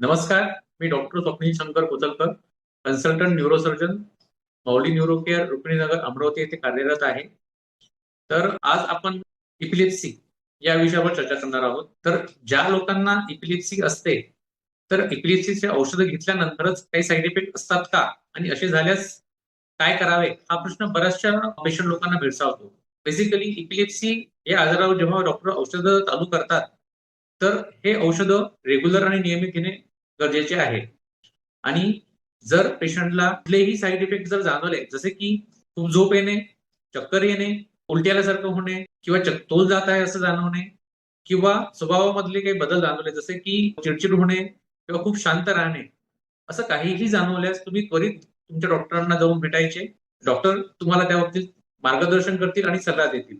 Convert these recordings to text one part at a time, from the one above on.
नमस्कार. मी doctor Swapnil Shankar Kochalkar, consultant neurosurgeon, Mauli neuro care, Rukmininagar, Amravati येथे कार्यरत आहे. तर आज आपण इपिलेप्सी या विषयावर चर्चा करणार आहोत. तर ज्या लोकांना इपिलेप्सी असते, तर इपिलेप्सीचे औषधं घेतल्यानंतरच काही साईड इफेक्ट असतात का, आणि असे झाल्यास काय करावे, हा प्रश्न बऱ्याचशा पेशंट लोकांना भेडसावतो. बेसिकली इपिलेप्सी या आजारावर जेव्हा डॉक्टर औषधं चालू करतात, तर हे औषधं रेग्युलर आणि नियमित घेणे गरजेचे आहे. आणि जर पेशंटला कुठलेही साईड इफेक्ट जर जाणवले, जसे की खूप झोप येणे, चक्कर येणे, उलटी आल्यासारखं होणे किंवा तोल जात आहे असं जाणवणे, किंवा स्वभावामधले काही बदल जाणवले, जसे की चिडचिड होणे किंवा खूप शांत राहणे, असं काहीही जाणवल्यास तुम्ही त्वरित तुमच्या डॉक्टरांना जाऊन भेटायचे. डॉक्टर तुम्हाला त्या बाबतीत मार्गदर्शन करतील आणि सल्ला देतील.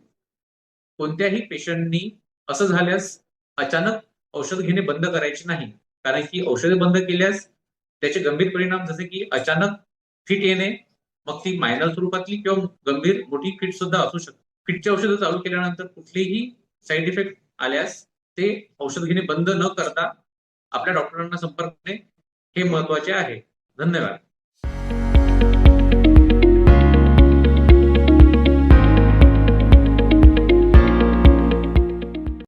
कोणत्याही पेशंटनी असं झाल्यास अचानक औषध घेणे बंद करायचे नाही. कारण की औषधे बंद केल्यास त्याचे गंभीर परिणाम, जसे की अचानक फिट येणे, मग ती मायनर स्वरूपातली किंवा गंभीर मोठी फिट सुद्धा असू शकते. फिटची औषधं चालू केल्यानंतर कुठलीही साईड इफेक्ट आल्यास ते औषध घेणे बंद न करता आपल्या डॉक्टरांना संपर्क करणे हे महत्वाचे आहे. धन्यवाद.